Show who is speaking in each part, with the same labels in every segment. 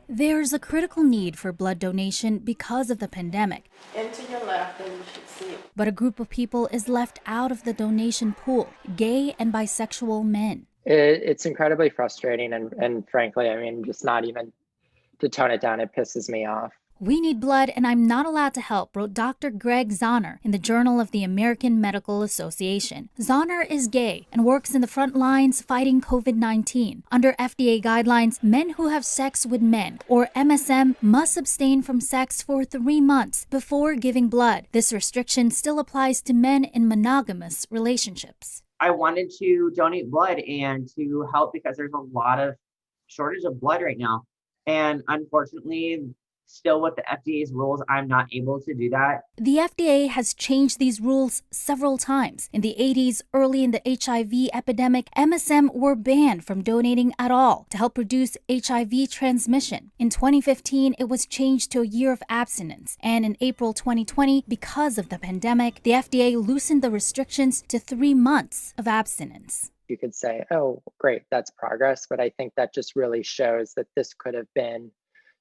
Speaker 1: There's a critical need for blood donation because of the pandemic,
Speaker 2: And to your left, and you should see it.
Speaker 1: but a group of people is left out of the donation pool: gay and bisexual men.
Speaker 3: It's incredibly frustrating and frankly, I mean, just not even to tone it down, it pisses me off.
Speaker 1: "We need blood and I'm not allowed to help," wrote Dr. Greg Zahner in the Journal of the American Medical Association. Zahner is gay and works in the front lines fighting COVID-19. Under FDA guidelines, men who have sex with men, or MSM, must abstain from sex for 3 months before giving blood. This restriction still applies to men in monogamous relationships.
Speaker 4: I wanted to donate blood and to help because there's a lot of shortage of blood right now. And unfortunately, still with the FDA's rules, I'm not able to do that.
Speaker 1: The FDA has changed these rules several times. In the 80s, early in the HIV epidemic, MSM were banned from donating at all to help reduce HIV transmission. In 2015, it was changed to a year of abstinence. And in April 2020, because of the pandemic, the FDA loosened the restrictions to 3 months of abstinence.
Speaker 3: You could say, oh, great, that's progress. But I think that just really shows that this could have been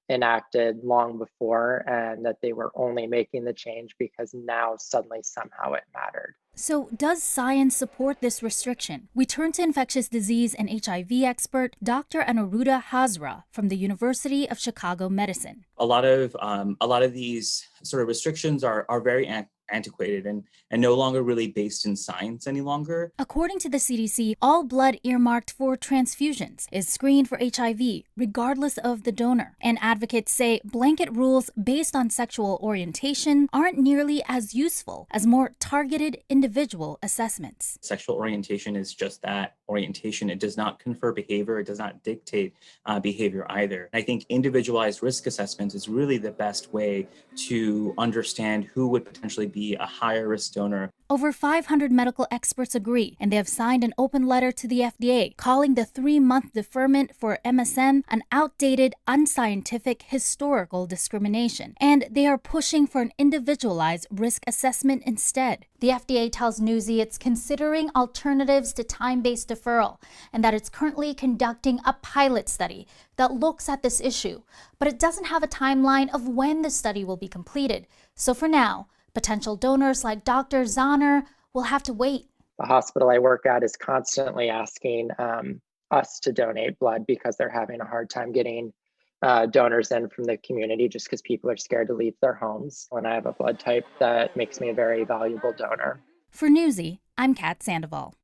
Speaker 3: enacted long before and that they were only making the change because now suddenly somehow it mattered.
Speaker 1: So, does science support this restriction? We turn to infectious disease and HIV expert Dr. Anuruddha Hazra from the University of Chicago Medicine.
Speaker 5: A lot of these sort of restrictions are very antiquated and no longer really based in science any longer.
Speaker 1: According to the CDC, all blood earmarked for transfusions is screened for HIV, regardless of the donor. And advocates say blanket rules based on sexual orientation aren't nearly as useful as more targeted individual assessments.
Speaker 5: Sexual orientation is just that, orientation. It does not confer behavior. It does not dictate behavior either. I think individualized risk assessment is really the best way to understand who would potentially be a higher risk donor.
Speaker 1: Over 500 medical experts agree, and they have signed an open letter to the FDA calling the 3-month deferment for MSM an outdated, unscientific, historical discrimination. And they are pushing for an individualized risk assessment instead. The FDA tells Newsy it's considering alternatives to time-based deferral and that it's currently conducting a pilot study that looks at this issue, but it doesn't have a timeline of when the study will be completed. So for now, potential donors like Dr. Zahner will have to wait.
Speaker 3: The hospital I work at is constantly asking us to donate blood because they're having a hard time getting donors in from the community just because people are scared to leave their homes. When I have a blood type, that makes me a very valuable donor.
Speaker 1: For Newsy, I'm Kat Sandoval.